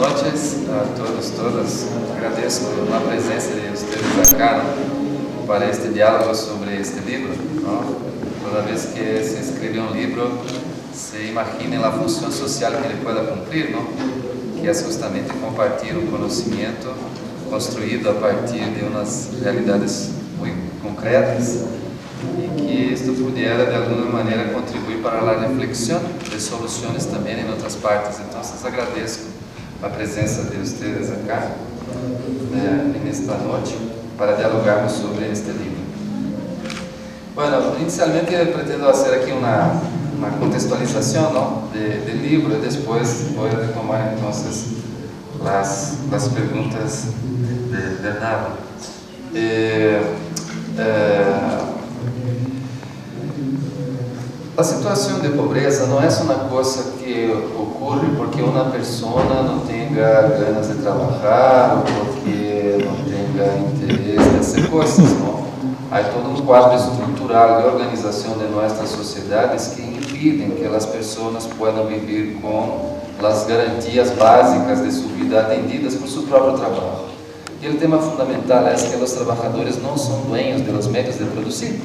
noches a todos, todas. Agradeço a presença de vocês acá, ¿no?, para este diálogo sobre este livro, ¿no? Toda vez que se escreve um livro, se imagina a função social que ele pueda cumprir, ¿no?, que é justamente compartilhar o conhecimento construído a partir de umas realidades muito concretas e que isto pudiera de alguma maneira contribuir para a reflexão de soluções também em outras partes. Então, agradeço a presença de vocês acá nesta noite para dialogarmos sobre este livro. Bueno, inicialmente pretendo fazer aqui uma contextualização, ¿no?, del livro, e depois vou retomar então as perguntas de Bernardo. A situação de pobreza não é só uma coisa que ocorre porque uma pessoa não tenha ganas de trabalhar ou porque não tenha interesse em fazer coisas, não? Há todo um quadro estrutural de organização de nossas sociedades que impedem que as pessoas possam viver com as garantias básicas de sua vida atendidas por seu próprio trabalho. E o tema fundamental é que os trabalhadores não são dueños dos meios de produzir.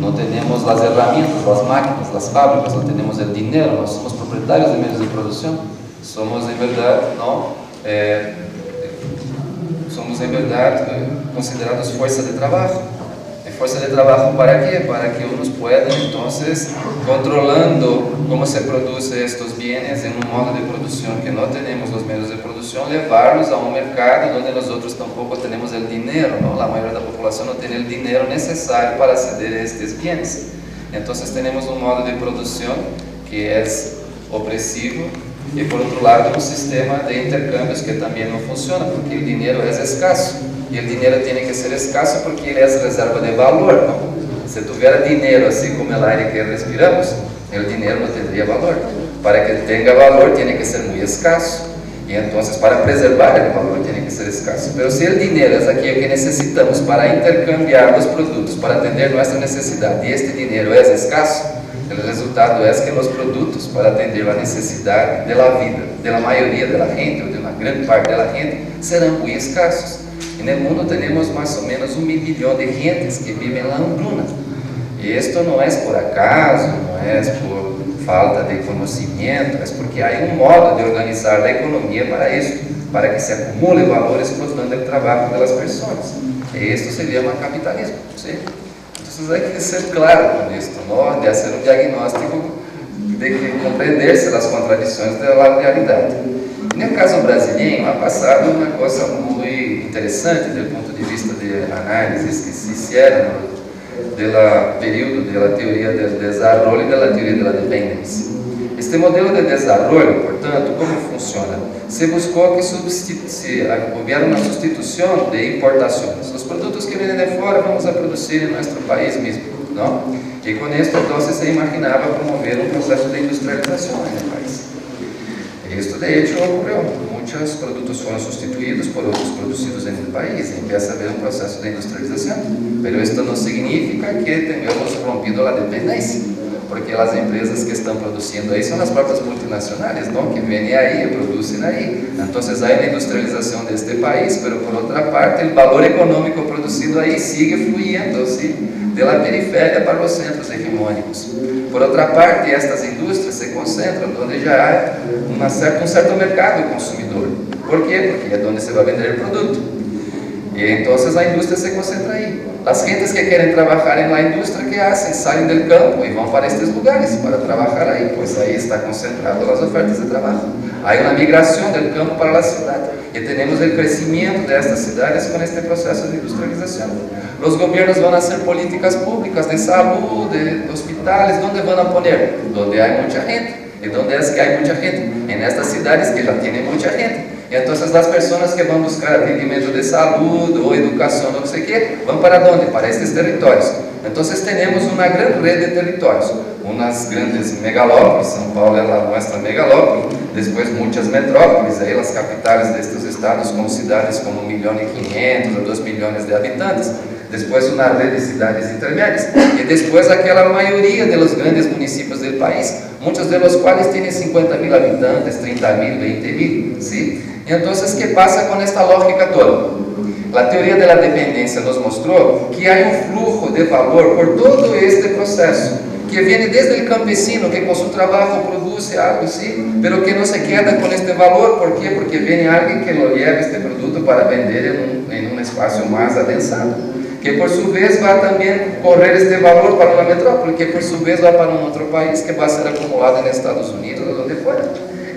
Não temos as ferramentas, as máquinas, as fábricas, não temos o dinheiro, nós somos proprietários de meios de produção. Somos em verdade, considerados força de trabalho. E força de trabalho para quê? Para que uns possam, então, controlando como se produz estes bens em um modo de produção que não temos os meios de produção, levá-los a um mercado onde nós outros tampouco temos o dinheiro, não? A maioria da população não tem o dinheiro necessário para aceder a estes bens. Então, temos um modo de produção que é opressivo e, por outro lado, um sistema de intercâmbios que também não funciona, porque o dinheiro é escasso. E o dinheiro tem que ser escasso porque ele é reserva de valor, não? Se tiver dinheiro assim como o ar que respiramos, o dinheiro não teria valor. Para que tenha valor, tem que ser muito escasso. E então, para preservar o valor, tem que ser escasso. Mas se o dinheiro é aquilo que necessitamos para intercambiar os produtos, para atender nossa necessidade, e este dinheiro é escasso, o resultado é que os produtos para atender a necessidade da vida, da maioria da gente, ou de uma grande parte da gente, serão muito escassos. E no mundo temos mais ou menos 1 milhão de gentes que vivem na hambruna. E isto não é por acaso, não é por falta de conhecimento, é porque há um modo de organizar a economia para isso, para que se acumule valores explotando o trabalho das pessoas. E isto se chama capitalismo. Sim? Então, hay que ser claro com isto, não? De fazer um diagnóstico, de compreender-se as contradições da realidade. E no caso brasileiro, ha passado uma coisa muito interessante do ponto de vista de análises que se fizeram do período da teoria do desenvolvimento e da teoria da dependência. Este modelo de desenvolvimento, portanto, como funciona? Se buscou que houvesse uma substituição de importações. Os produtos que vêm de fora vamos a produzir em nosso país mesmo, não? E com isso, então, se imaginava promover um processo de industrialização no país. Isto, de hecho, ocorreu. Muitos produtos foram substituídos por outros produzidos no país. E empieza a haver um processo de industrialização. Mas isto não significa que tenhamos rompido a dependência, porque as empresas que estão produzindo aí são as próprias multinacionais, não? Que vêm aí e produzem aí. Então, há a industrialização deste país, mas, por outra parte, o valor econômico produzido aí sigue fluindo-se da periferia para os centros hegemônicos. Por outra parte, estas indústrias se concentram onde já há um certo mercado consumidor. Por quê? Porque é onde se vai vender o produto. E então a indústria se concentra aí. As gentes que querem trabalhar na indústria, que fazem? Saem do campo e vão para estes lugares para trabalhar aí, pois aí está concentrado as ofertas de trabalho. Há uma migração do campo para a cidade. E temos o crescimento destas cidades com este processo de industrialização. Os governos vão fazer políticas públicas de saúde, de hospitais, onde vão poner? Onde há muita gente. E onde é que há muita gente? Em estas cidades que já têm muita gente. E então as pessoas que vão buscar atendimento de saúde ou educação, não sei o que, vão para onde? Para estes territórios. Então temos uma grande rede de territórios. Umas grandes megalópolis, São Paulo é a nossa megalópole, depois muitas metrópoles, aí as capitais destes estados com cidades como 1.500.000 a 2 milhões de habitantes. Depois uma rede de cidades intermédias, e depois aquela maioria dos grandes municípios do país, muitos dos quais têm 50.000 habitantes, 30.000, 20.000, ¿sí? Entonces, ¿qué pasa con esta lógica toda? La teoría de la dependencia nos mostró que hay un flujo de valor por todo este proceso, que viene desde el campesino que con su trabajo produce algo, ¿sí? Pero que no se queda con este valor. ¿Por qué? Porque viene alguien que lo lleva este producto para vender en un espacio más adensado, que por su vez va también correr este valor para una metrópole, que por su vez va para un otro país, que va a ser acumulado en Estados Unidos o donde fuera.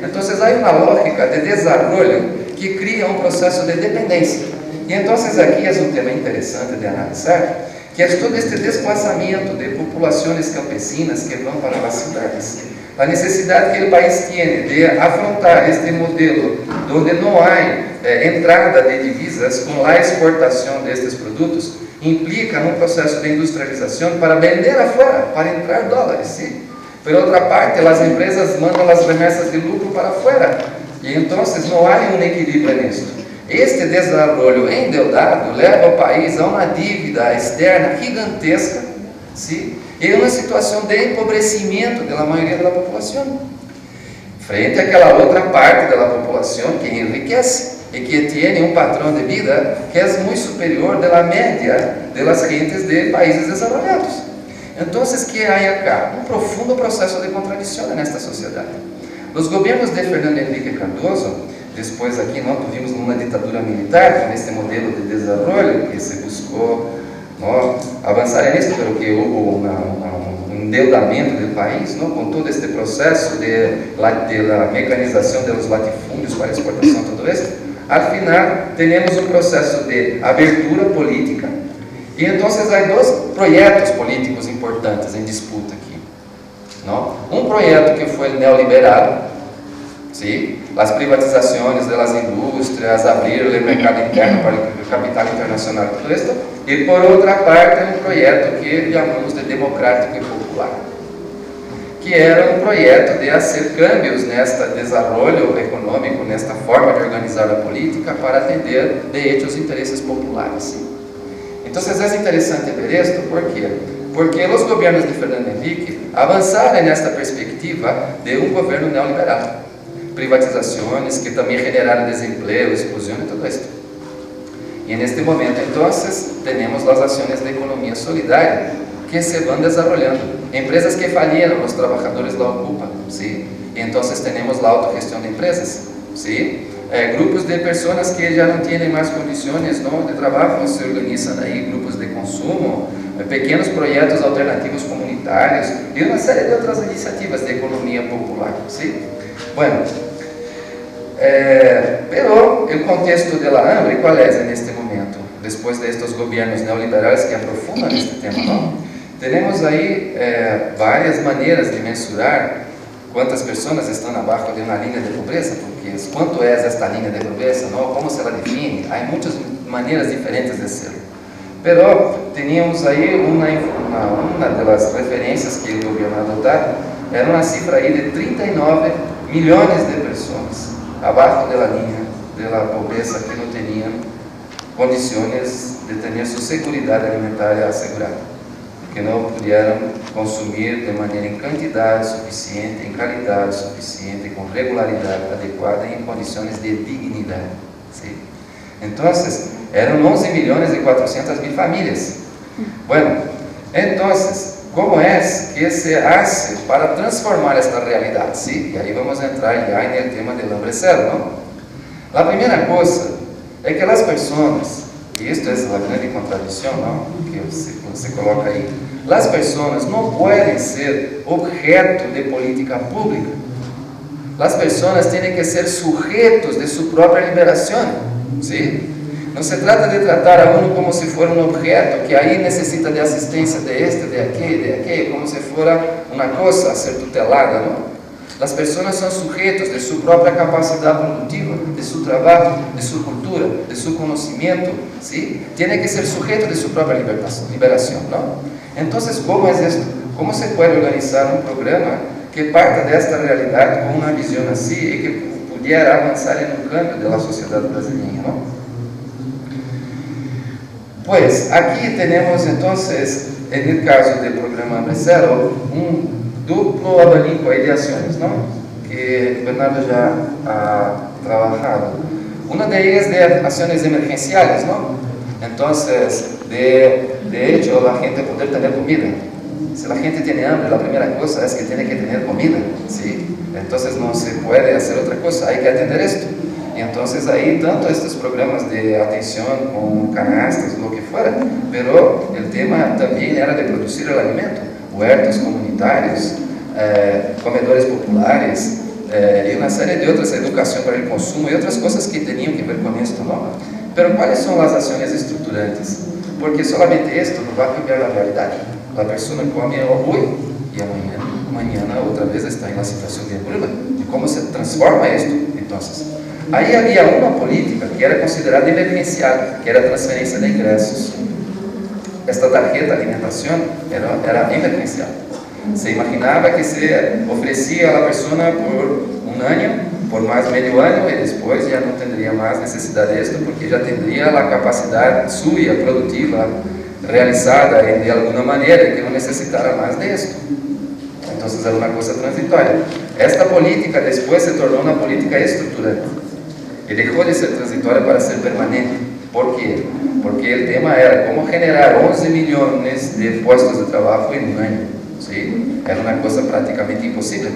Entonces hay una lógica de desarrollo que cria un proceso de dependencia. Y entonces aquí es un tema interesante de analizar, que es todo este desplazamiento de poblaciones campesinas que van para las ciudades. La necesidad que el país tiene de afrontar este modelo donde no hay entrada de divisas con la exportación de estos productos, implica un proceso de industrialización para vender afuera, para entrar dólares, ¿sí? Por otra parte, las empresas mandan las remesas de lucro para afuera, y entonces no hay un equilibrio en esto. Este desarrollo endeudado leva ao país a uma dívida externa gigantesca, ¿sí? E uma situação de empobrecimento da maioria da população, frente àquela outra parte da população que enriquece e que tem um padrão de vida que é muito superior da média das gentes de países desenvolvidos. Então, o que há acá? Um profundo processo de contradição nesta sociedade. Os governos de Fernando Henrique Cardoso, depois aqui nós vimos uma ditadura militar, com este modelo de desenvolvimento que se buscou avançar nisso, pero que houve um endeudamento do país, com todo este processo de mecanização dos latifúndios para exportação, tudo isso. Al final, temos um processo de abertura política, e então há dois projetos políticos importantes em disputa aqui. Um projeto que foi neoliberal, ¿sí? Las privatizaciones de las industrias, abrir el mercado interno para el capital internacional, todo esto. Y por otra parte, un proyecto que llamamos de democrático y popular, que era un proyecto de hacer cambios en este desarrollo económico, en esta forma de organizar la política para atender de hecho los intereses populares, ¿sí? Entonces es interesante ver esto, ¿por qué? Porque los gobiernos de Fernando Henrique avançaram en esta perspectiva de un gobierno neoliberal. Privatizações que também generaram desemprego, explosão e tudo isso. E neste momento, então, temos as ações de economia solidária que se vão desenvolvendo. Empresas que faliram, os trabalhadores la ocupam, ¿sí? E então temos a autogestão de empresas, ¿sí? Grupos de pessoas que já não têm mais condições de trabalho, se organizam aí grupos de consumo, pequenos projetos alternativos comunitários e uma série de outras iniciativas de economia popular, ¿sí? Bueno, pero el contexto de la hambre, ¿cuál es en este momento? Después de estos gobiernos neoliberales que aprofundan este tema, ¿no? Tenemos ahí varias maneras de mensurar cuántas personas están abajo de una línea de pobreza, porque ¿cuánto es esta línea de pobreza? ¿No? ¿Cómo se la define? Hay muchas maneras diferentes de hacerlo. Pero teníamos ahí una de las referencias que el gobierno adoptaba, era una cifra ahí de 39 milhões de pessoas abaixo da linha da pobreza que não tinham condições de ter sua segurança alimentar assegurada, que não puderam consumir de maneira em quantidade suficiente, em qualidade suficiente, com regularidade adequada e em condições de dignidade, ¿sí? Então, eram 11 milhões e 400 mil famílias. Bueno, então, ¿cómo es que se hace para transformar esta realidad? ¿Sí? Y ahí vamos a entrar ya en el tema del hambre cero, ¿no? La primera cosa es que las personas, y esto es la gran contradicción, ¿no? Que se coloca ahí, las personas no pueden ser objeto de política pública. Las personas tienen que ser sujetos de su propia liberación, ¿sí? No se trata de tratar a uno como si fuera un objeto que ahí necesita de asistencia de aquel, como si fuera una cosa a ser tutelada, ¿no? Las personas son sujetos de su propia capacidad productiva, de su trabajo, de su cultura, de su conocimiento, ¿sí? Tiene que ser sujeto de su propia liberación, ¿no? Entonces, ¿cómo es esto? ¿Cómo se puede organizar un programa que parta de esta realidad con una visión así y que pudiera avanzar en un cambio de la sociedad brasileña, ¿no? Pues aquí tenemos entonces, en el caso del programa Hambre Cero, un duplo abanico de acciones, ¿no? Que Bernardo ya ha trabajado. Una de ellas de acciones emergenciales, ¿no? Entonces, de hecho, la gente poder tener comida. Si la gente tiene hambre, la primera cosa es que tiene que tener comida, ¿sí? Entonces no se puede hacer otra cosa, hay que atender esto. Y entonces ahí tanto estos programas de atención con canastas, lo que fuera, pero el tema también era de producir el alimento, huertos comunitarios, comedores populares, y una serie de otras, educación para el consumo y otras cosas que tenían que ver con esto, ¿no? Pero ¿cuáles son las acciones estructurantes? Porque solamente esto no va a cambiar la realidad. La persona come hoy y mañana otra vez está en la situación de hambruna. ¿Y cómo se transforma esto? Entonces, ahí había una política que era considerada emergencial, que era transferencia de ingresos. Esta tarjeta de alimentación era emergencial. Se imaginaba que se ofrecía a la persona por un año, por más medio año, y después ya no tendría más necesidad de esto, porque ya tendría la capacidad suya productiva realizada de alguna manera y que no necesitara más de esto. Entonces era una cosa transitoria. Esta política después se tornó una política estructurante y dejó de ser transitoria para ser permanente. ¿Por qué? Porque el tema era cómo generar 11 millones de puestos de trabajo en un año, ¿sí? Era una cosa prácticamente imposible.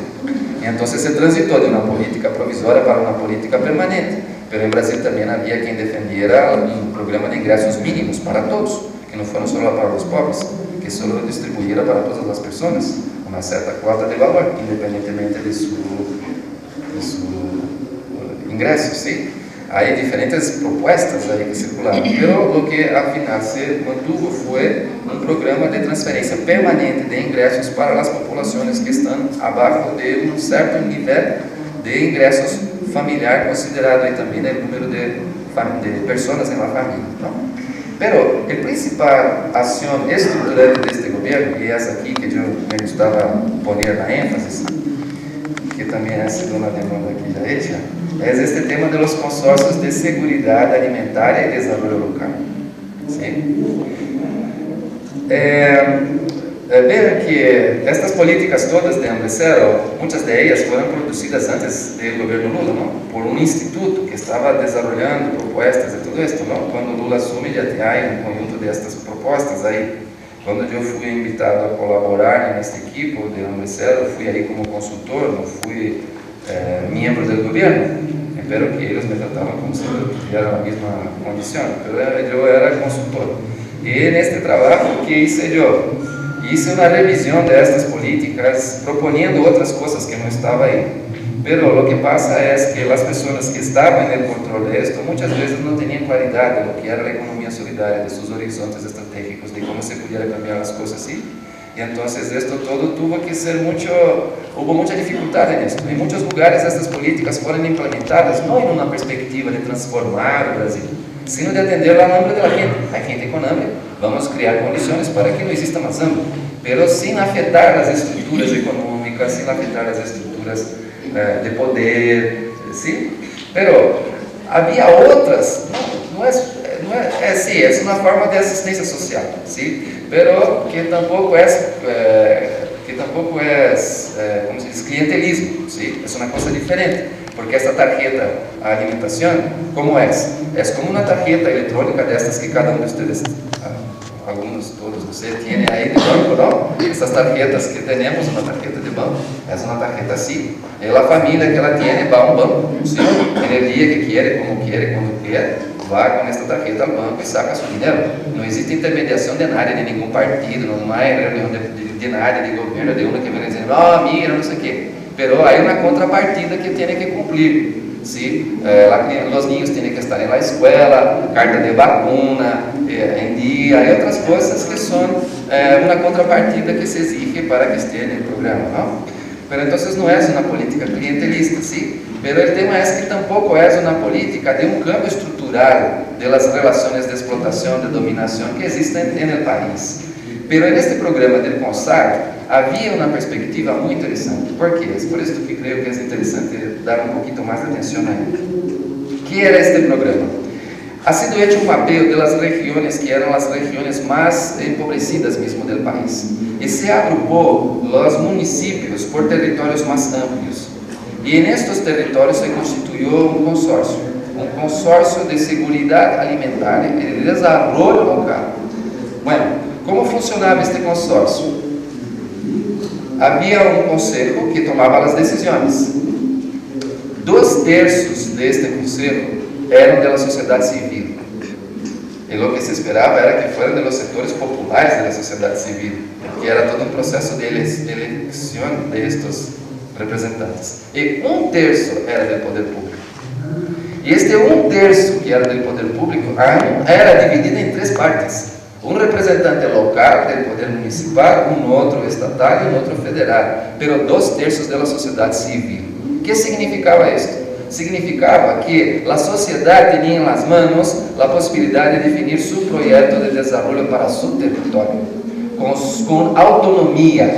Y entonces se transitó de una política provisoria para una política permanente. Pero en Brasil también había quien defendiera un programa de ingresos mínimos para todos, que no fueron solo para los pobres, que solo lo distribuyera para todas las personas, una cierta cuota de valor, independientemente de su ingreso, ¿sí? Hay diferentes propuestas ahí que circularon, pero lo que al final se mantuvo fue un programa de transferencia permanente de ingresos para las poblaciones que están abajo de un cierto nivel de ingresos familiar, considerado ahí también el número de personas en la familia, ¿no? Pero el principal acción estructural de este gobierno, y es aquí que yo me gustaba poner la énfasis, que también ha sido una demanda aquí ya hecha, es este tema de los consorcios de seguridad alimentaria y desarrollo local, ¿sí? Vean que estas políticas todas de hambre cero, muchas de ellas fueron producidas antes del gobierno Lula, ¿no? Por un instituto que estaba desarrollando propuestas de todo esto, ¿no? Cuando Lula asume ya hay un conjunto de estas propuestas ahí. Cuando yo fui invitado a colaborar en este equipo de hambre cero, fui ahí como consultor, no fui miembro del gobierno, pero que ellos me trataban como si tuviera la misma condición, pero yo era consultor. Y en este trabajo que hice yo, hice una revisión de estas políticas, proponiendo otras cosas que no estaban ahí. Pero lo que pasa es que las personas que estaban en el control de esto muchas veces no tenían claridad de lo que era la economía solidaria, de sus horizontes estratégicos, de cómo se pudiera cambiar las cosas así. Y entonces esto todo tuvo que ser hubo mucha dificultad en esto. En muchos lugares estas políticas fueron implementadas no en una perspectiva de transformar el Brasil, sino de atender al hambre de la gente. Hay gente con hambre, vamos a crear condiciones para que no exista más hambre, pero sin afectar las estructuras económicas, sin afectar las estructuras de poder, ¿sí? Pero había otras, sí, es una forma de asistencia social, ¿sí? Pero que tampoco es, como se dice, clientelismo, ¿sí? Es una cosa diferente, porque esta tarjeta a alimentación, ¿cómo es? Es como una tarjeta electrónica de estas que cada uno de ustedes, algunos, todos, no sé, tiene ahí de banco, ¿no? Estas tarjetas que tenemos, una tarjeta de banco, es una tarjeta así. Y la familia que la tiene va a un banco, ¿sí? En el día que quiere, como quiere, cuando quiere, va con esta tarjeta al banco y saca su dinero. No existe intermediación de nadie, de ningún partido, no hay reunión de nadie, de gobierno, de uno que viene diciendo, no, mira, no sé qué. Pero hay una contrapartida que tiene que cumplir. ¿Sí? Los niños tienen que estar en la escuela, carta de vacuna, en día, hay otras cosas que son una contrapartida que se exige para que esté en el programa, ¿no? Pero entonces no es una política clientelista, ¿sí? Pero el tema es que tampoco es una política de un cambio estructural de las relaciones de explotación, de dominación que existen en el país. Pero en este programa del CONSAG había una perspectiva muy interesante. ¿Por qué? Es por esto que creo que es interesante dar un poquito más de atención a él. ¿Qué era este programa? Ha sido hecho un mapeo de las regiones que eran las regiones más empobrecidas mismo del país. Y se agrupó los municipios por territorios más amplios. Y en estos territorios se constituyó un consorcio. un consorcio de seguridad alimentaria y de desarrollo local. Bueno, ¿cómo funcionaba este consorcio? Había un consejo que tomaba las decisiones. 2/3 de este consejo eran de la sociedad civil. Y lo que se esperaba era que fueran de los sectores populares de la sociedad civil, que era todo un proceso de elección de estos representantes. Y 1/3 era del poder público. Y este 1/3 que era del poder público era dividido en 3 partes. Un representante local del poder municipal, un otro estatal y un otro federal, pero 2/3 de la sociedad civil. ¿Qué significaba esto? Significaba que la sociedad tenía en las manos la posibilidad de definir su proyecto de desarrollo para su territorio, con autonomía,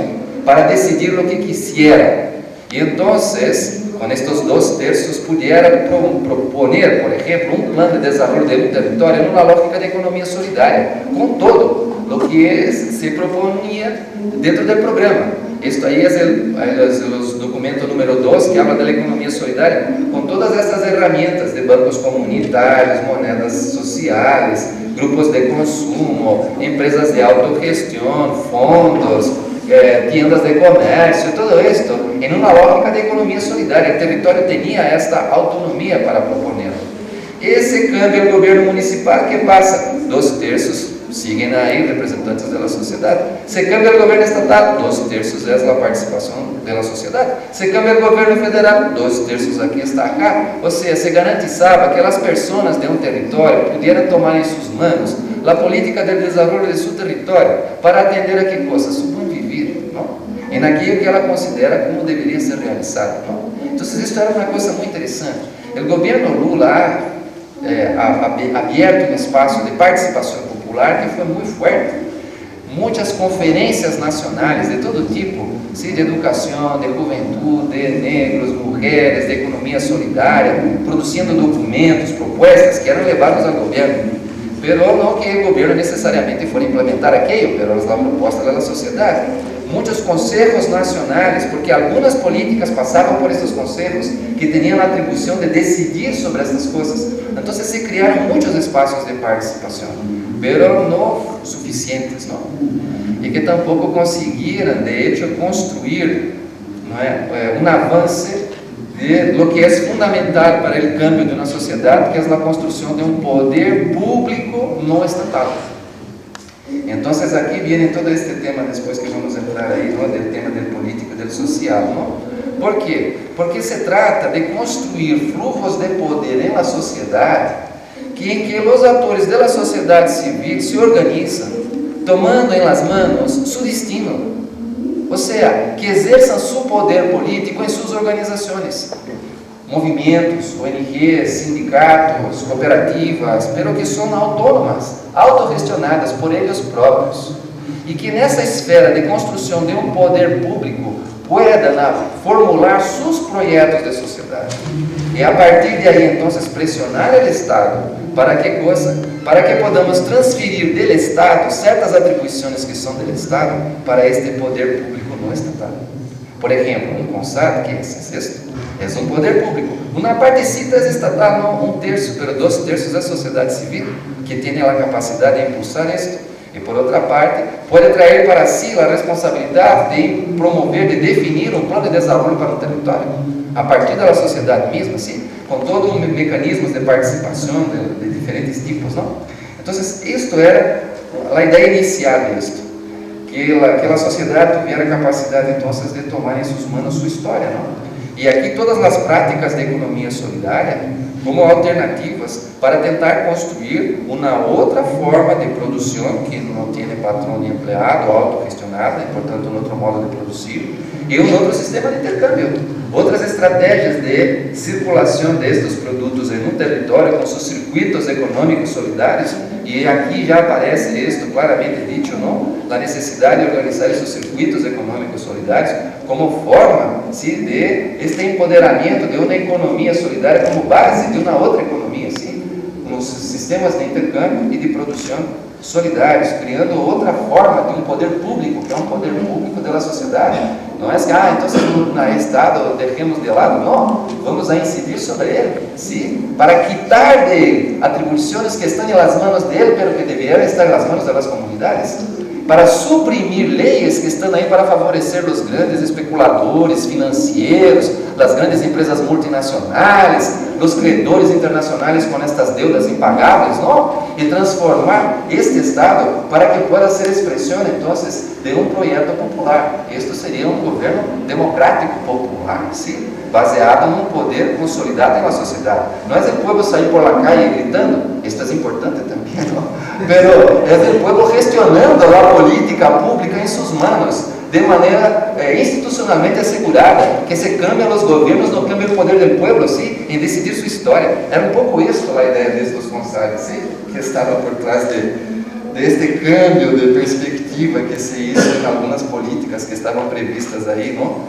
para decidir lo que quisiera. Y entonces, con estos 2/3 pudiera proponer, por ejemplo, un plan de desarrollo de un territorio en una lógica de economía solidaria, con todo lo que se proponía dentro del programa. Esto ahí es el documento número 2 que habla de la economía solidaria, con todas estas herramientas de bancos comunitarios, monedas sociales, grupos de consumo, empresas de autogestión, fondos, tiendas de comercio, todo esto en una lógica de economía solidaria. El territorio tenía esta autonomía para proponerlo. Ese cambia el gobierno municipal, ¿qué pasa? 2/3 siguen ahí representantes de la sociedad. Se cambia el gobierno estatal, 2/3 es la participación de la sociedad. Se cambia el gobierno federal, 2/3 aquí está acá. O sea, se garantizaba que las personas de un territorio pudieran tomar en sus manos la política del desarrollo de su territorio para atender a qué cosas, su buen vivir, ¿no? En aquello que ela considera como debería ser realizado, ¿no? Entonces esto era una cosa muy interesante. El gobierno Lula ha abierto un espacio de participación popular que fue muy fuerte. Muchas conferencias nacionales de todo tipo, ¿sí? De educación, de juventud, de negros, mujeres, de economía solidaria, produciendo documentos, propuestas que eran levados al gobierno. Pero no que el gobierno necesariamente fuera a implementar aquello, pero es la proposta de la sociedad. Muchos consejos nacionales, porque algunas políticas pasaban por estos consejos que tenían la atribución de decidir sobre estas cosas. Entonces se crearon muchos espacios de participación, pero no suficientes, ¿no? Y que tampoco consiguieron, de hecho, construir, ¿no? Un avance de lo que es fundamental para el cambio de una sociedad, que es la construcción de un poder público no estatal. Entonces aquí viene todo este tema después que vamos a entrar ahí, ¿no? Del tema del político y del social, ¿no? ¿Por qué? Porque se trata de construir flujos de poder en la sociedad en que los actores de la sociedad civil se organizan, tomando en las manos su destino. O sea, que ejerzan su poder político en sus organizaciones. Movimentos, ONGs, sindicatos, cooperativas, pero que son autónomas, autogestionadas por ellos propios. Y que nessa esfera de construção de um poder público puedan formular sus proyectos de sociedad. Y a partir de ahí entonces presionar el Estado para que cosa? Para que podamos transferir del Estado certas atribuições que son del Estado para este poder público no estatal. Por ejemplo, un CONSAT, ¿qué es esto? Es un poder público. Una partecita es estatal, no 1/3, pero 2/3 es sociedad civil, que tiene la capacidad de impulsar esto. Y por otra parte, puede traer para sí la responsabilidad de promover, de definir un plan de desarrollo para un territorio, a partir de la sociedad misma, ¿sí? Con todos los mecanismos de participación de diferentes tipos, ¿no? Entonces, esto era la idea inicial de esto, que la sociedad tuviera capacidad entonces de tomar en sus manos su historia, ¿no? Y aquí todas las prácticas de economía solidaria como alternativas para tentar construir una otra forma de producción que no tiene patrón ni empleado, autogestionada, y por tanto un otro modo de producir, y un otro sistema de intercambio, otras estrategias de circulación de estos productos en un territorio con sus circuitos económicos solidarios. Y aquí ya aparece esto claramente dicho, ¿no? La necesidad de organizar esos circuitos económicos solidarios como forma, ¿sí? De este empoderamiento de una economía solidaria como base de una otra economía, ¿sí? Con sistemas de intercambio y de producción solidarios, criando otra forma de un poder público, que é um poder público da sociedade, Não é que, então no Estado dejemos de lado. Não, vamos a incidir sobre ele, ¿sí? Para quitar de atribuições que estão nas mãos dele, pero que deveriam estar nas mãos das comunidades. Para suprimir leyes que estão aí para favorecer os grandes especuladores financeiros, as grandes empresas multinacionais, os credores internacionais com estas deudas impagáveis, não? E transformar este Estado para que pueda ser expressão, então, de um projeto popular. Isto seria um governo democrático popular, ¿sí? Baseado num poder consolidado na sociedade. Não é o povo sair por la calle gritando, isto é importante também, não? Pero é o povo gestionando a política pública em suas manos, de maneira institucionalmente assegurada, que se cambiam os governos, não cambia o poder do povo, ¿sí? Em decidir sua história. Era um pouco isso a ideia destes Gonçalves, ¿sí? Que estava por trás deste câmbio de perspectiva que se hizo em algumas políticas que estavam previstas aí, não?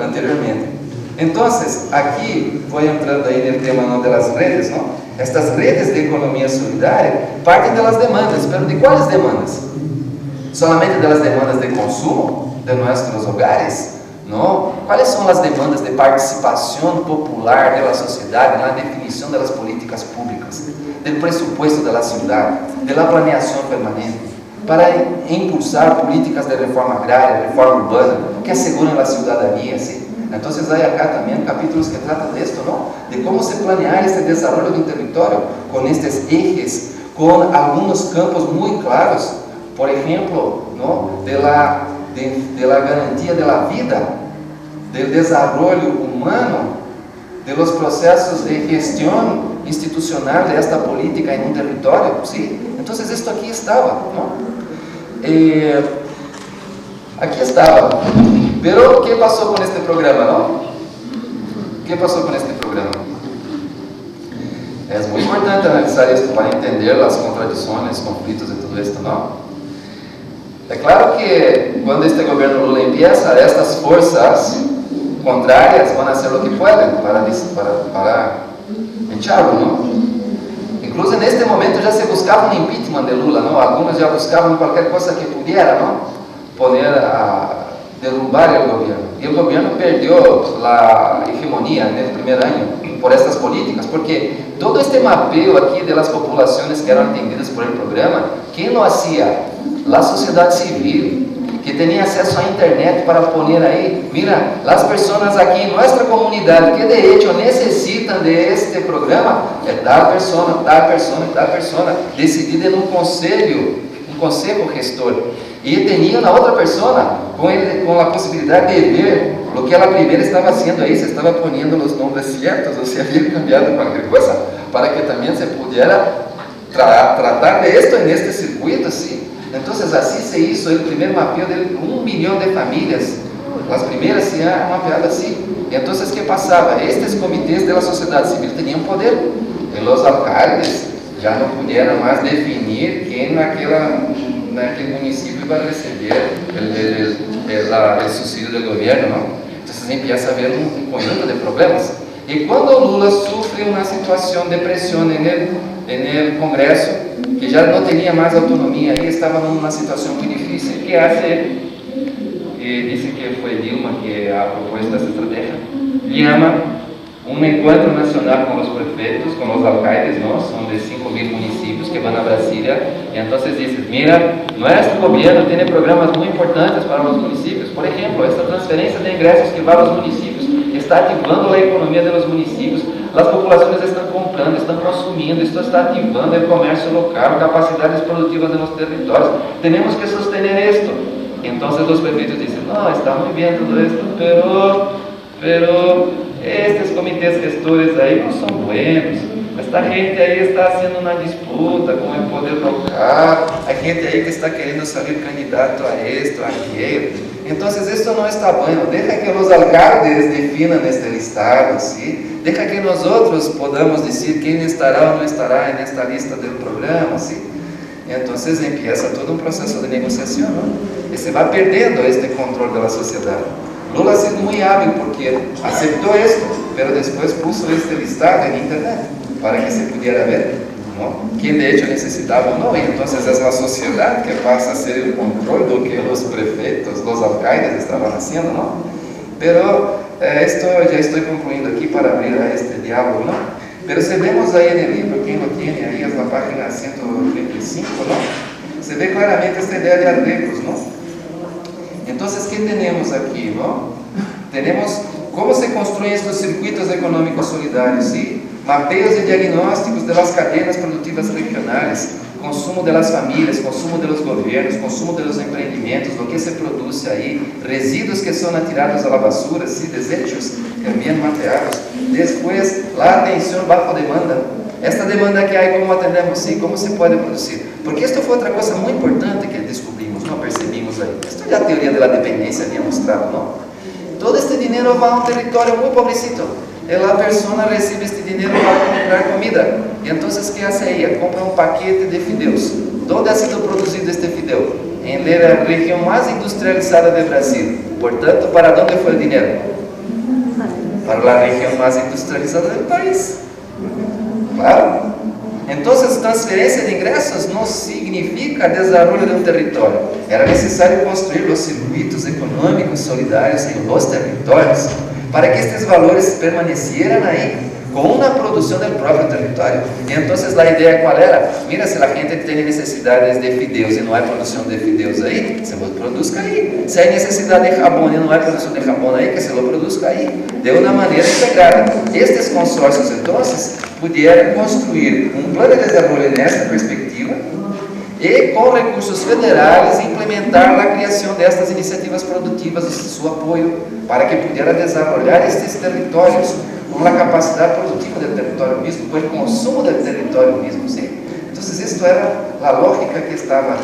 Anteriormente. Então, aqui vou entrando aí no tema não, das redes, não? Estas redes de economia solidária partem das demandas, mas de quais demandas? Solamente das demandas de consumo de nossos hogares? Não? Quais são as demandas de participação popular da sociedade na definição das políticas públicas, do pressuposto da cidade, da planeação permanente, para impulsar políticas de reforma agrária, reforma urbana, que asseguram a cidadania, sim? Então, há acá também capítulos que tratam disto, não? De como se planear este desenvolvimento do território com estes ejes, com alguns campos muito claros, por exemplo, não? De la garantia da vida, do desenvolvimento humano, de los processos de gestão institucional desta política em um território, sim? Então, isto aqui estava, não? Aqui estava. Pero, o que passou com este programa, não? O que passou com este programa? É muito importante analisar isto para entender as contradições, conflitos e tudo isso, não? É claro que quando este governo Lula empieza, estas forças contrárias vão fazer o que podem para echarlo, não? Incluso neste momento já se buscava um impeachment de Lula, não? Alguns já buscavam qualquer coisa que pudiera, não? Derrubar o governo. E o governo perdeu a hegemonia no primeiro ano por estas políticas, porque todo este mapeio aqui das populações que eram atendidas por el programa, quem não fazia? A sociedade civil, que tinha acesso à internet para pôr aí, mira, as pessoas aqui em nossa comunidade que de hecho necessitam de este programa, é tal pessoa, decidida em um conselho gestor. E tinha na outra pessoa com a possibilidade de ver o que ela primeiro estava fazendo aí, se estava pondo os nomes certos ou se havia cambiado qualquer coisa, para que também se pudesse tratar de esto neste circuito, sim. Então, assim se hizo o primeiro mapeio de 1 milhão de famílias, as primeiras se mapeadas assim. Então, o que passava? Estes comitês da sociedade civil tinham poder, e os alcaldes já não puderam mais definir quem naquele município vai receber o subsídio do governo, não? Então, empieza a haver um conjunto de problemas. E quando Lula sofre uma situação de pressão no Congresso, que já não tinha mais autonomia, e estava numa situação muito difícil, que disse que foi Dilma que a proposta dessa estratégia, chama um encontro nacional com os prefeitos, com os alcaldes, não? São de 5.000 municípios que vão a Brasília, e então diz, mira, nosso governo tem programas muito importantes para os municípios, por exemplo, esta transferência de ingressos que vai aos municípios, está ativando a economia dos municípios, as populações estão comprando, estão consumindo, isto está ativando o comércio local, capacidades produtivas nos territórios, temos que sostener isto. Então os prefeitos dizem, não, está muito bem tudo isto, pero estes comitês gestores aí não são buenos, esta gente aí está sendo uma disputa com o poder local, a gente aí que está querendo salir candidato a isto, a aquilo. Então, isto não está bom. Deixa que os alcaldes definam este listado, ¿sí? Deixa que nós outros podamos dizer quem estará ou não estará nesta lista do programa, ¿sí? Então, empieza todo um processo de negociação, não? E se vai perdendo este controle da sociedade. Lula ha sido muito hábil porque aceitou isto, mas depois puso este listado na internet para que se pudiera ver, ¿no? Quien de hecho necesitaba no, y entonces es la sociedad que pasa a ser el control de lo que los prefectos, los alcaldes estaban haciendo, ¿no? Pero esto ya estoy concluyendo aquí para abrir a este diálogo, ¿no? Pero si vemos ahí en el libro, quien lo tiene ahí es la página 135, ¿no? Se ve claramente esta idea de arreglos, ¿no? Entonces, ¿qué tenemos aquí, no? Tenemos cómo se construyen estos circuitos económicos solidarios, ¿sí? Mapeos y diagnósticos de las cadenas productivas regionales, consumo de las familias, consumo de los gobiernos, consumo de los emprendimientos, lo que se produce ahí, residuos que son atirados a la basura, ¿sí? Desechos bien mapeados. Después, la atención bajo demanda. Esta demanda que hay, ¿cómo atendemos? ¿Sí? ¿Cómo se puede producir? Porque esto fue otra cosa muy importante que descubrimos, ¿no? Percibimos ahí. Esto ya la teoría de la dependencia había mostrado, ¿no? Todo este dinero va a un territorio muy pobrecito. La persona recibe este dinero para comprar comida. Y entonces, ¿qué hace ella? Compra un paquete de fideos. ¿Dónde ha sido producido este fideo? En la región más industrializada de Brasil. Por tanto, ¿para dónde fue el dinero? Para la región más industrializada del país. Claro. Entonces, transferencia de ingresos no significa desarrollo de un territorio. Era necesario construir los circuitos económicos solidarios en los territorios para que estos valores permanecieran ahí con una producción del propio territorio. Y entonces la idea ¿cuál era? Mira, si la gente tiene necesidades de fideos y no hay producción de fideos ahí, se lo produzca ahí. Si hay necesidad de jabón y no hay producción de jabón ahí, que se lo produzca ahí, de una manera integrada. Estos consorcios entonces pudieran construir un plan de desarrollo en esta perspectiva y con recursos federales implementar la creación de estas iniciativas productivas y su apoyo para que pudiera desarrollar estos territorios con la capacidad productiva del territorio mismo, con el consumo del territorio mismo, ¿sí? Entonces esto era la lógica que estaba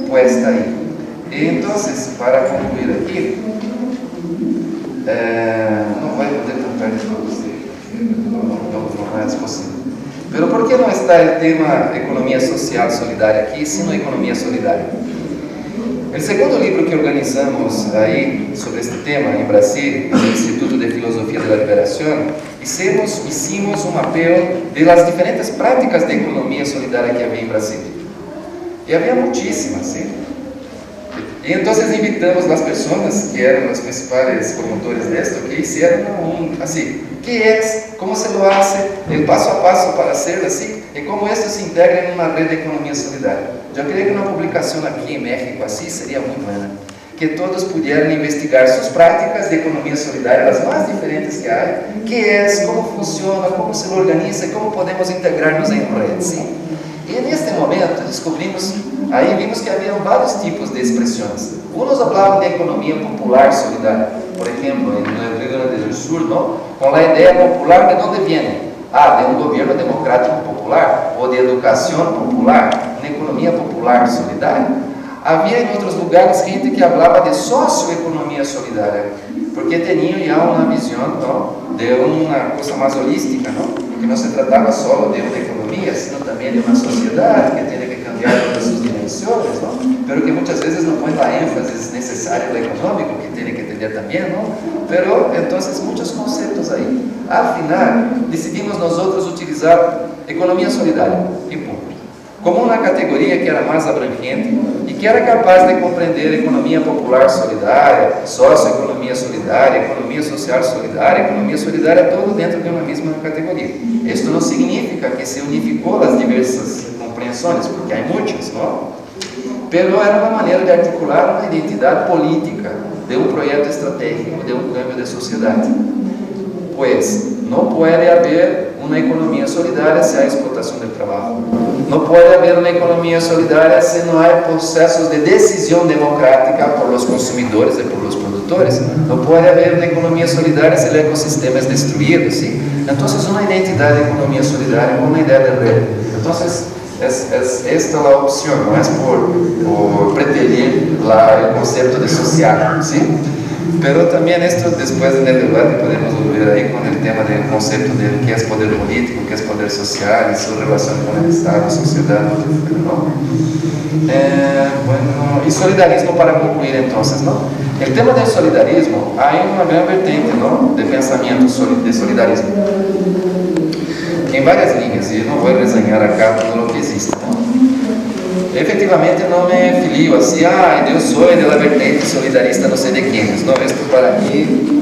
puesta ahí. Y entonces, para concluir aquí, no voy a poder tratar de todo, no es posible. Pero ¿por qué no está el tema economía social solidaria aquí, sino economía solidaria? El segundo libro que organizamos ahí sobre este tema en Brasil, en el Instituto de Filosofía de la Liberación, hicimos un mapeo de las diferentes prácticas de economía solidaria que había en Brasil. Y había muchísimas, ¿sí? Y entonces invitamos a las personas que eran los principales promotores de esto, que hicieron así, ¿qué es? ¿Cómo se lo hace? El paso a paso para hacerlo así, y cómo esto se integra en una red de economía solidaria. Yo creo que una publicación aquí en México así sería muy buena, que todos pudieran investigar sus prácticas de economía solidaria, las más diferentes que hay, qué es, cómo funciona, cómo se lo organiza, cómo podemos integrarnos en red, ¿sí? Y en este momento descubrimos, ahí vimos que había varios tipos de expresiones. Unos hablaban de economía popular solidaria, por ejemplo, en el Rio Grande del Sur, ¿no? Con la idea popular, ¿de dónde viene? De un gobierno democrático popular, o de educación popular, una economía popular solidaria. Había en otros lugares gente que hablaba de socioeconomía solidaria, porque tenían ya una visión, ¿no? De una cosa más holística, ¿no? Que no se trataba solo de una economía, sino también de una sociedad que tiene que cambiar todas sus dimensiones, ¿no? Pero que muchas veces no pone la énfasis necesaria en lo económico, que tiene que tener también, ¿no? Pero entonces muchos conceptos ahí. Al final, decidimos nosotros utilizar economía solidaria, y punto, como una categoría que era más abrangente y que era capaz de comprender economía popular solidaria, socioeconomía solidaria, economía social solidaria, economía solidaria, todo dentro de una misma categoría. Esto no significa que se unificó las diversas comprensiones, porque hay muchas, ¿no? Pero era una manera de articular una identidad política de un proyecto estratégico, de un cambio de sociedad. Pues no puede haber una economía solidaria si hay explotación del trabajo. No puede haber una economía solidaria si no hay procesos de decisión democrática por los consumidores y por los productores. No puede haber una economía solidaria si el ecosistema es destruido, ¿sí? Entonces, una identidad de economía solidaria con una idea de red. Entonces, es esta la opción, no es por preterir el concepto de social, ¿sí? Pero también esto después en el debate podemos volver ahí con el tema del concepto de qué es poder político, qué es poder social y su relación con el Estado, sociedad, ¿no? Bueno, y solidarismo para concluir entonces, ¿no? El tema del solidarismo, hay una gran vertiente, ¿no? De pensamiento de solidarismo, en varias líneas, y yo no voy a reseñar acá todo lo que existe. Efectivamente no me filio así, yo soy de la vertente solidarista no sé de quiénes, no, esto para mí,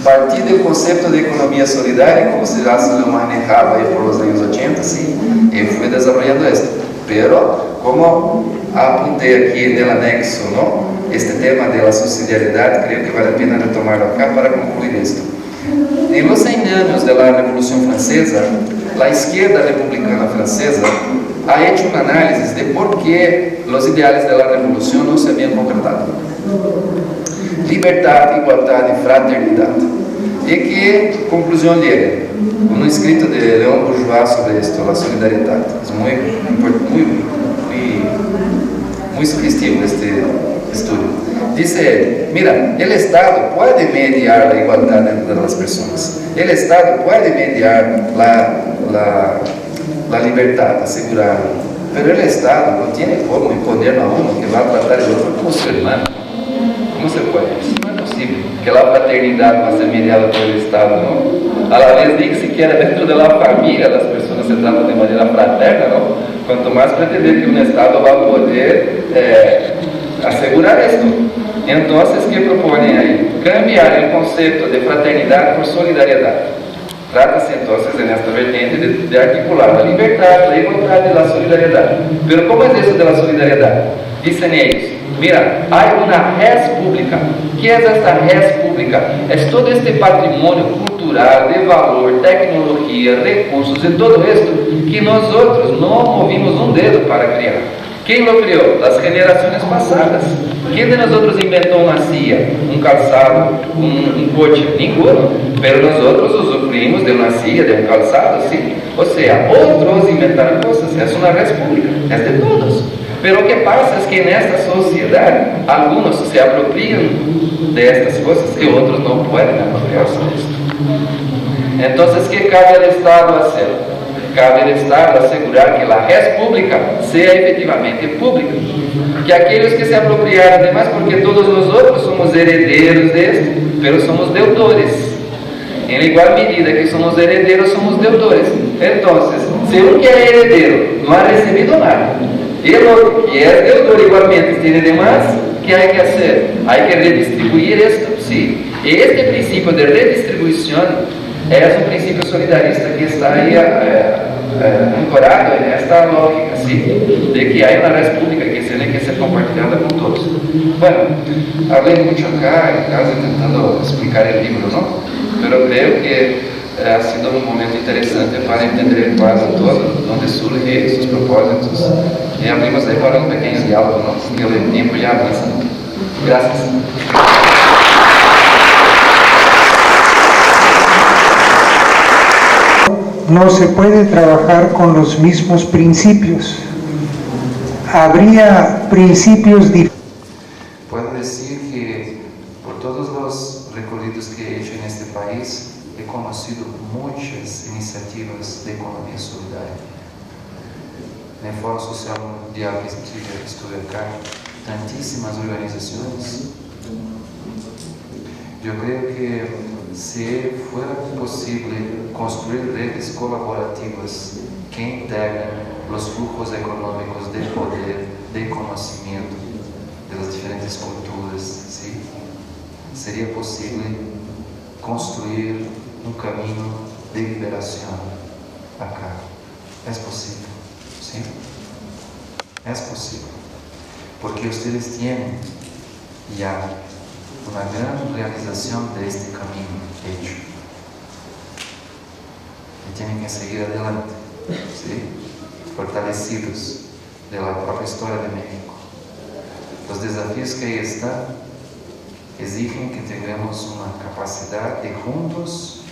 partir del concepto de economía solidaria, como se ya se lo manejaba por los años 80, sí, yo fui desarrollando esto, pero como apunté aquí en el anexo, ¿no? Este tema de la subsidiariedad, creo que vale la pena retomarlo acá para concluir esto. En los 100 años de la Revolución Francesa, la izquierda republicana francesa ha hecho un análisis de por qué los ideales de la revolución no se habían concretado. Libertad, igualdad y fraternidad. ¿Y qué conclusión llega? Un escrito de León Bourgeois sobre esto, la solidaridad. Es muy sugestivo este estudio. Dice, mira, el Estado puede mediar la igualdad entre las personas. El Estado puede mediar la libertad, asegurarla. Pero el Estado no tiene cómo imponer a uno que va a tratar al otro como su hermano. ¿Cómo se puede? Eso no es posible. Que la fraternidad va a ser mediada por el Estado, ¿no? A la vez ni siquiera dentro de la familia las personas se tratan de manera fraterna, ¿no? Cuanto más pretender que un Estado va a poder asegurar esto. Entonces, ¿qué proponen ahí? Cambiar el concepto de fraternidad por solidaridad. Trata-se entonces en esta vertiente de articular la libertad, la igualdad y la solidaridad. Pero ¿cómo es eso de la solidaridad? Dicen ellos, mira, hay una res pública. ¿Qué es esta res pública? Es todo este patrimonio cultural, de valor, tecnología, recursos y todo esto que nosotros no movimos un dedo para crear. ¿Quién lo creó? Las generaciones pasadas. ¿Quién de nosotros inventó una silla, un calzado, un coche? Ninguno. Pero nosotros usufruimos de una silla, de un calzado, ¿sí? O sea, otros inventaron cosas. Es una res pública, es de todos. Pero lo que pasa es que en esta sociedad, algunos se apropian de estas cosas y otros no pueden apropiarse de esto. Entonces, ¿qué cabe al Estado hacer? Cabe al Estado asegurar que la res pública sea efectivamente pública. Que aquellos que se apropiaron, además, porque todos nosotros somos herederos de esto, pero somos deudores. En igual medida que somos herederos, somos deudores. Entonces, si uno que es heredero no ha recibido nada, y el otro que es deudor igualmente tiene de más, ¿qué hay que hacer? Hay que redistribuir esto, sí. Y este principio de redistribución es un principio solidarista que está ahí ancorado en esta lógica, ¿sí? De que hay una red pública que tiene que ser compartilhada con todos. Bueno, hablé mucho acá, en casa, intentando explicar el libro, ¿no? Pero creo que ha sido un momento interesante para entender el cuadro todo, donde surgen sus propósitos. Y abrimos ahí para un pequeño diálogo, ¿no? Porque el tiempo ya avanza. Gracias. No se puede trabajar con los mismos principios. Habría principios diferentes. Puedo decir que por todos los recorridos que he hecho en este país, he conocido muchas iniciativas de economía solidaria. En el Foro Social Mundial que estuve acá, tantísimas organizaciones. Yo creo que si fuera posible construir redes colaborativas que integren los flujos económicos de poder, de conocimiento de las diferentes culturas, ¿sí? Sería posible construir un camino de liberación acá. Es posible, ¿sí? Es posible, porque ustedes tienen ya una gran realización de este camino hecho y tienen que seguir adelante, ¿sí? Fortalecidos de la propia historia de México. Los desafíos que ahí están exigen que tengamos una capacidad de juntos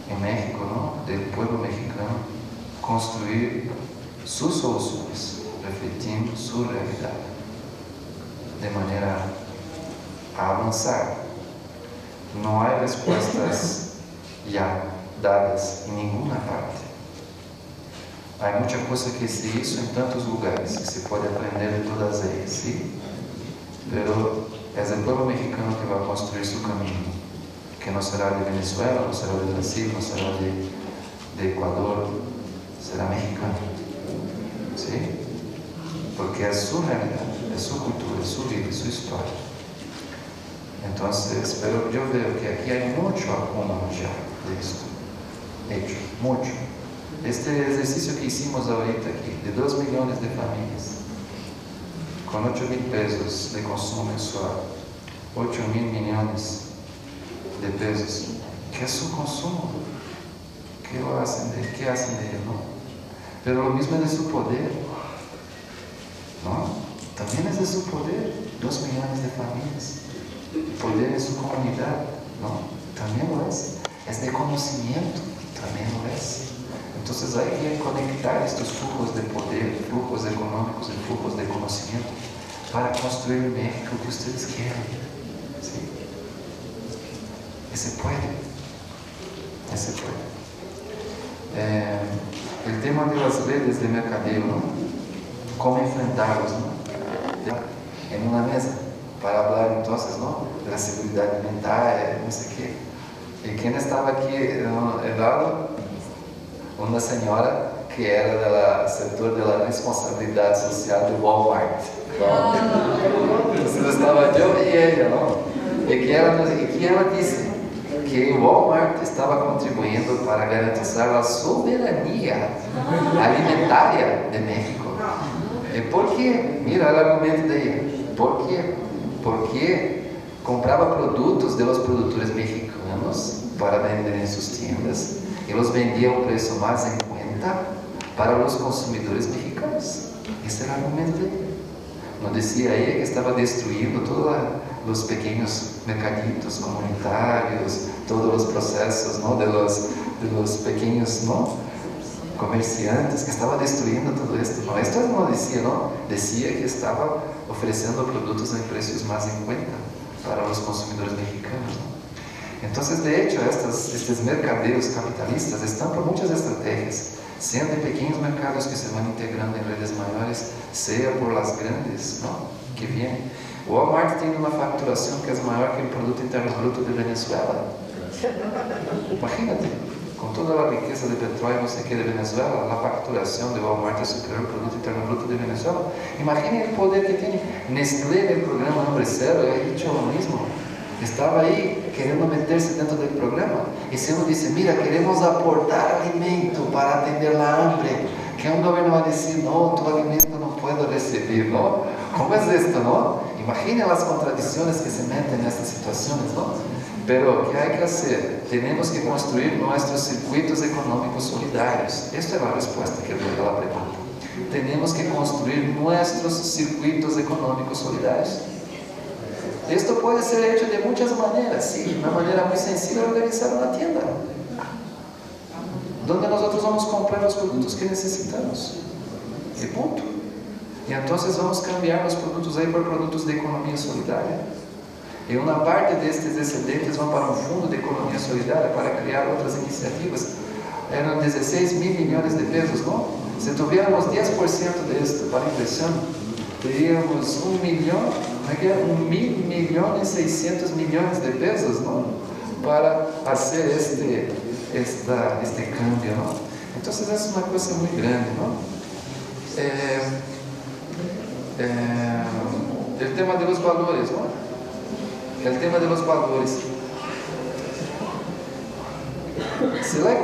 en México, ¿no? Del pueblo mexicano, construir sus soluciones, refletiendo su realidad de manera a avanzar. No hay respuestas ya dadas en ninguna parte. Hay mucha cosa que se hizo en tantos lugares que se puede aprender de todas ellas, ¿sí? Pero es el pueblo mexicano que va a construir su camino, que no será de Venezuela, no será de Brasil, no será de de Ecuador será mexicano, ¿sí? Porque es su realidad, es su cultura, es su vida, es su historia. Entonces, pero yo veo que aquí hay mucho acúmulo ya de esto, hecho, mucho. Este ejercicio que hicimos ahorita aquí, de 2 millones de familias, con 8.000 pesos de consumo mensual, 8.000 millones de pesos, ¿qué es su consumo? ¿Qué hacen de ello? ¿No? Pero lo mismo es de su poder, ¿no? También es de su poder, 2 millones de familias, poder en su comunidad, ¿no? También lo es de conocimiento, también lo es. Entonces hay que conectar estos flujos de poder, flujos económicos y flujos de conocimiento para construir el México que ustedes quieren, ¿sí? Se puede. El tema de las redes de mercadeo, ¿no? Cómo enfrentarlos, ¿no? En una mesa, para hablar entonces, ¿no? De la seguridad alimentaria, no sé qué. ¿Y quién estaba aquí al lado? Una señora que era del sector de la responsabilidad social de Walmart, ¿no? Entonces estaba yo y ella, ¿no? Y que ela disse que Walmart estaba contribuyendo para garantizar la soberanía alimentaria de México. ¿Por qué? Mira el argumento de ella. ¿Por qué? Porque compraba productos de los productores mexicanos para vender en sus tiendas y los vendía a un precio más en cuenta para los consumidores mexicanos. Ese era el argumento de ella. No decía ella que estaba destruyendo todos los pequeños mercaditos comunitarios, todos los procesos, ¿no? de los pequeños, ¿no? comerciantes, que estaba destruyendo todo esto. No, esto no decía, ¿no? Decía que estaba ofreciendo productos en precios más en cuenta para los consumidores mexicanos, ¿no? Entonces, de hecho, estos mercadeos capitalistas están por muchas estrategias, sean de pequeños mercados que se van integrando en redes mayores, sea por las grandes, ¿no? que vienen. Walmart tiene una facturación que es mayor que el Producto Interno Bruto de Venezuela. Imagínate, con toda la riqueza de petróleo, no sé qué, de Venezuela, la facturación de Walmart es superior al Producto Interno Bruto de Venezuela. Imaginen el poder que tiene. Nestlé en el programa Hambre Cero, he dicho lo mismo. Estaba ahí queriendo meterse dentro del programa. Y si uno dice, mira, queremos aportar alimento para atender la hambre, que un gobierno va a decir, no, tu alimento no puedo recibir, ¿no? ¿Cómo es esto, no? Imaginen las contradicciones que se meten en estas situaciones, ¿no? Pero, ¿qué hay que hacer? Tenemos que construir nuestros circuitos económicos solidarios. Esta es la respuesta que doy a la pregunta. Tenemos que construir nuestros circuitos económicos solidarios. Esto puede ser hecho de muchas maneras, sí. Una manera muy sencilla de organizar una tienda, donde nosotros vamos a comprar los productos que necesitamos. Y punto. Y entonces vamos a cambiar los productos ahí por productos de economía solidaria. Y una parte de estos excedentes van para un fondo de economía solidaria para crear otras iniciativas. Eran 16.000 millones de pesos, ¿no? Si tuviéramos 10% de esto para inversión, teríamos 1.600.000 millones de pesos, ¿no? Para hacer este cambio, ¿no? Entonces es una cosa muy grande, ¿no? El tema de los valores, ¿no? El tema de los valores. Si la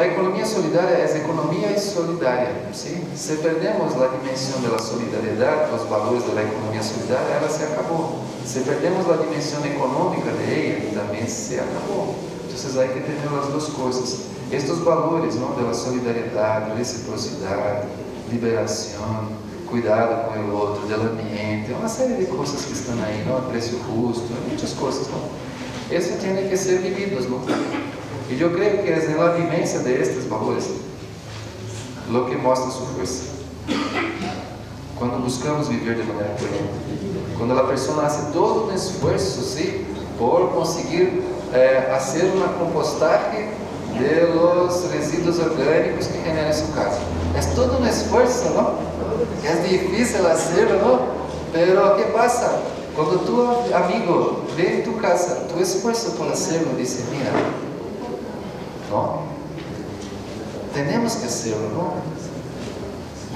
economía solidaria es economía y solidaria, ¿sí? Si perdemos la dimensión de la solidaridad, los valores de la economía solidaria, ella se acabó. Si perdemos la dimensión económica de ella, también se acabó. Entonces hay que tener las dos cosas. Estos valores, ¿no? De la solidaridad, reciprocidad, liberación, cuidado con el otro, del ambiente, una serie de cosas que están ahí, ¿no? El precio justo, muchas cosas, ¿no? Eso tiene que ser vividos, ¿no? Y yo creo que es en la vivencia de estos valores lo que muestra su fuerza. Cuando buscamos vivir de manera coherente, cuando la persona hace todo un esfuerzo, ¿sí? Por conseguir hacer una compostaje de los residuos orgánicos que genera en su casa. Es todo un esfuerzo, ¿no? Es difícil hacerlo, ¿no? Pero ¿qué pasa? Cuando tu amigo ve en tu casa tu esfuerzo por hacerlo, dice, mira, ¿no? tenemos que hacerlo, ¿no?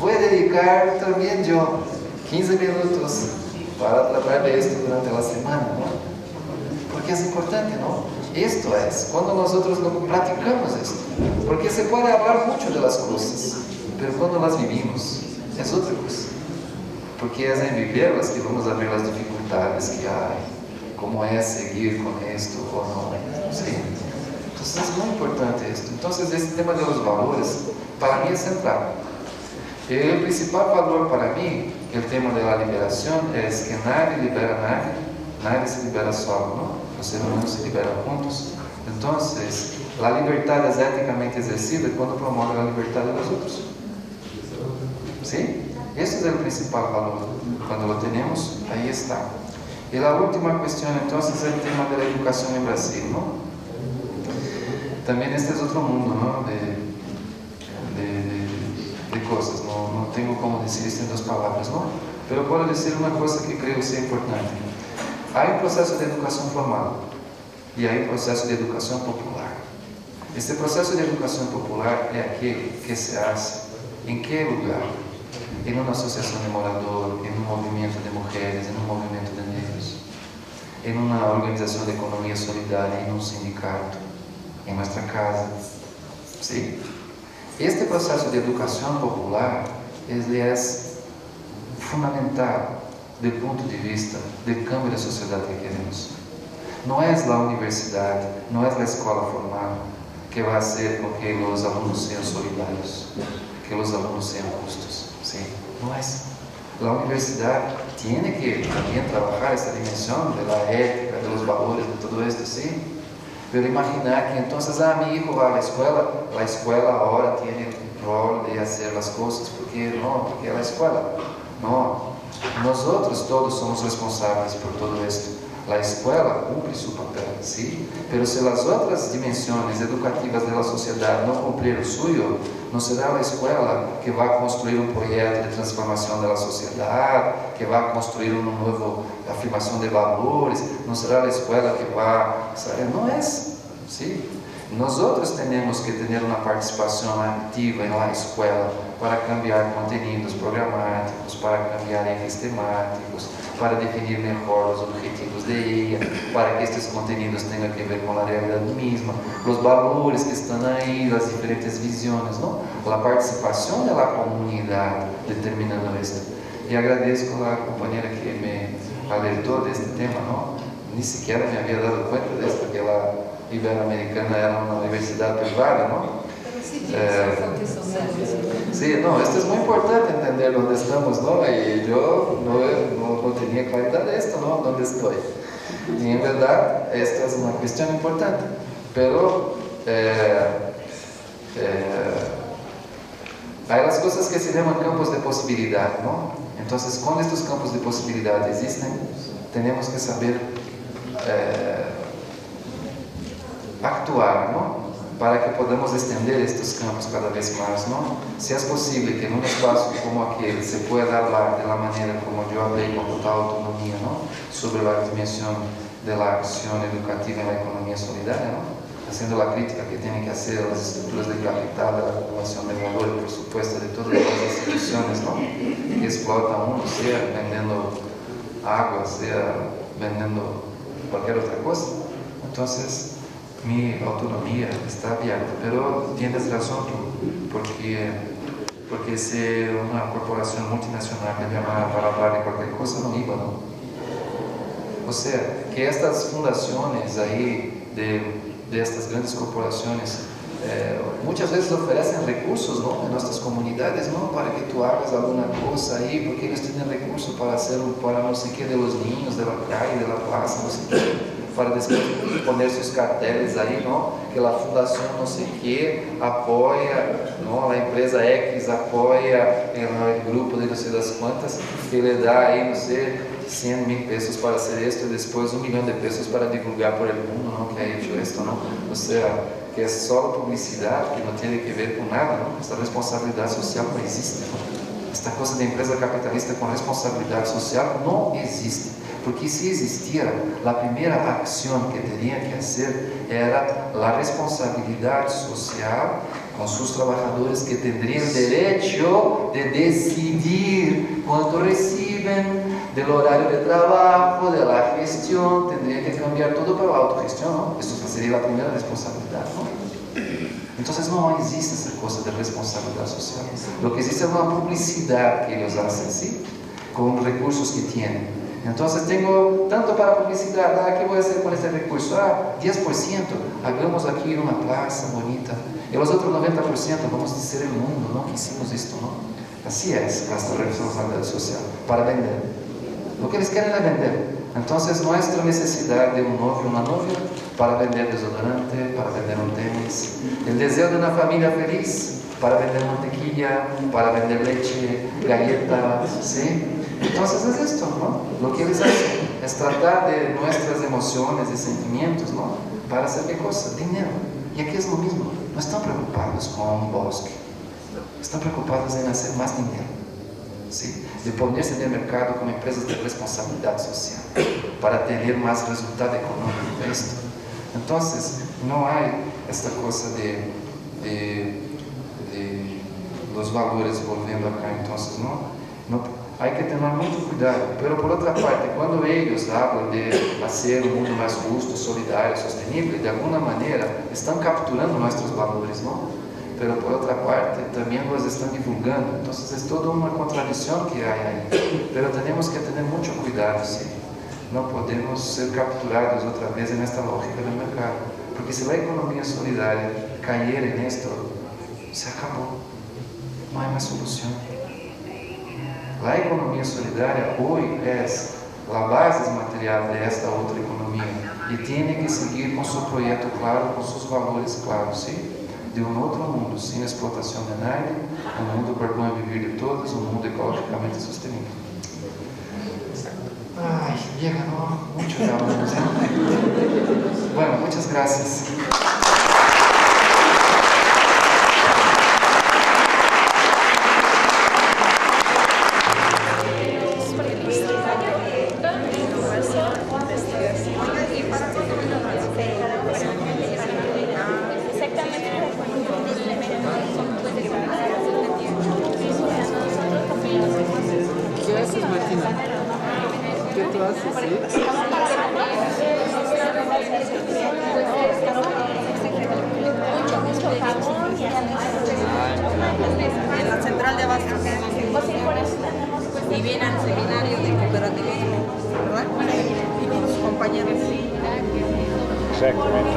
Voy a dedicar también yo 15 minutos para tratar de esto durante la semana, ¿no? Porque es importante, ¿no? Esto es, cuando nosotros no practicamos esto, porque se puede hablar mucho de las cosas, pero cuando las vivimos, es otra cosa. Porque es en viverlas que vamos a ver las dificultades que hay, cómo es seguir con esto o no, ¿sí? Entonces es muy importante esto. Entonces este tema de los valores, para mí es central. El principal valor para mí, el tema de la liberación, es que nadie libera a nadie, nadie se libera solo, ¿no? Los seres humanos se liberan juntos. Entonces, la libertad es éticamente exercida cuando promueve la libertad de los otros. ¿Sí? Ese es el principal valor. Cuando lo tenemos, ahí está. Y la última cuestión, entonces, es el tema de la educación en Brasil, ¿no? También este es otro mundo, ¿no? De cosas, no tengo cómo decir esto en dos palabras, ¿no? Pero puedo decir una cosa que creo ser importante. Hay un proceso de educación formal y hay un proceso de educación popular. Este proceso de educación popular es aquel que se hace ¿en qué lugar? En una asociación de moradores, en un movimiento de mujeres, en un movimiento de negros, en una organización de economía solidaria, en un sindicato, en nuestra casa, ¿sí? Este proceso de educación popular es fundamental do ponto de vista do cambio da sociedade que queremos. Não é a universidade, não é a escola formal que vai ser com que os alunos sejam solidários, que os alunos sejam justos. Sim, não é. A universidade tem que também trabalhar essa dimensão da ética, dos valores, de tudo isso, sim. Pero imaginar que então, mi hijo va a la escuela ahora tiene el rol de hacer las cosas, porque no, porque es la escuela. No, nosotros todos somos responsáveis por todo esto. La escuela cumple su papel, ¿sí? Pero si las otras dimensiones educativas de la sociedad no cumplen el suyo, no será la escuela que va a construir un proyecto de transformación de la sociedad, que va a construir una nueva afirmación de valores, no será la escuela que va, ¿sabe? No es, ¿sí? Nosotros tenemos que tener una participación activa en la escuela para cambiar contenidos programáticos, para cambiar ejes temáticos, para definir mejor los objetivos de ella, para que estos contenidos tengan que ver con la realidad misma, los valores que están ahí, las diferentes visiones, ¿no? La participación de la comunidad determinando esto. Y agradezco a la compañera que me alertó de este tema, ¿no? Ni siquiera me había dado cuenta de esto, que la Iberoamericana era una universidad privada, ¿no? Sí, no, esto es muy importante entender dónde estamos, ¿no? Y yo no tenía claridad de esto, ¿no? ¿Dónde estoy? Y en verdad, esta es una cuestión importante, pero hay las cosas que se llaman campos de posibilidad, ¿no? Entonces, cuando estos campos de posibilidad existen, tenemos que saber actuar, ¿no? Para que podamos extender estos campos cada vez más, ¿no? Si es posible que en un espacio como aquel se pueda hablar de la manera como yo hablé con total autonomía, ¿no? Sobre la dimensión de la acción educativa en la economía solidaria, ¿no? Haciendo la crítica que tienen que hacer las estructuras de capital, de la acumulación de valor, por supuesto, de todas las instituciones, ¿no? Que explotan uno, sea vendiendo agua, sea vendiendo cualquier otra cosa. Entonces, mi autonomía está abierta, pero tienes razón tú, porque si una corporación multinacional me llamara para hablar de cualquier cosa, no iba, ¿no? O sea, que estas fundaciones ahí de estas grandes corporaciones muchas veces ofrecen recursos, ¿no? En nuestras comunidades, ¿no? Para que tú hagas alguna cosa ahí, porque ellos tienen recursos para hacer, para no sé qué, de los niños, de la calle, de la plaza, no sé qué, para después poner sus carteles ahí, ¿no? Que la fundación no sé qué apoya, ¿no? La empresa X apoya el grupo de no sé las cuantas, que le da ahí, no sé, 100,000 pesos para hacer esto y después 1 millón de pesos para divulgar por el mundo, ¿no? Que ha hecho esto, ¿no? O sea, que es solo publicidad, que no tiene que ver con nada, ¿no? Esta responsabilidad social no existe, ¿no? Esta cosa de empresa capitalista con responsabilidad social no existe. Porque si existiera, la primera acción que tenía que hacer era la responsabilidad social con sus trabajadores que tendrían derecho de decidir cuánto reciben, del horario de trabajo, de la gestión, tendría que cambiar todo para la autogestión, ¿no? Esto sería la primera responsabilidad, ¿no? Entonces no existe esa cosa de responsabilidad social. Lo que existe es una publicidad que ellos hacen, ¿sí? Con recursos que tienen. Entonces tengo tanto para publicidad, ¿qué voy a hacer con este recurso? 10%, hagamos aquí una plaza bonita. Y los otros 90% vamos a hacer el mundo, ¿no? Que hicimos esto, ¿no? Así es nuestra responsabilidad social, para vender. Lo que les quieren es vender. Entonces nuestra necesidad de un novio, una novia, para vender desodorante, para vender un tenis. El deseo de una familia feliz, para vender mantequilla, para vender leche, galletas, ¿sí? Entonces es esto, ¿no? Lo que ellos hacen es tratar de nuestras emociones y sentimientos, ¿no? ¿Para hacer qué cosa? Dinero. Y aquí es lo mismo. No están preocupados con un bosque. Están preocupados en hacer más dinero. ¿Sí? De ponerse en el mercado como empresas de responsabilidad social para tener más resultado económico de esto. Entonces, no hay esta cosa de los valores volviendo acá. Entonces, no hay que tener mucho cuidado. Pero por otra parte, cuando ellos hablan de hacer un mundo más justo, solidario, sostenible, de alguna manera están capturando nuestros valores, ¿no? Pero por otra parte también los están divulgando. Entonces es toda una contradicción que hay ahí. Pero tenemos que tener mucho cuidado, ¿sí? No podemos ser capturados otra vez en esta lógica del mercado. Porque si la economía solidaria cayera en esto, se acabó. No hay más solución. La economía solidaria hoy es la base material de esta otra economía. Y tiene que seguir con su proyecto claro, con sus valores claros, ¿sí? De un otro mundo, sin explotación de nadie, un mundo para el buen vivir de todos, un mundo ecológicamente sostenible. Ay, llega, no, mucho ya hablamos, ¿eh? Bueno, muchas gracias. En la central de abastos y viene al seminario de cooperativismo, ¿verdad? Y con sus compañeros. Exactamente.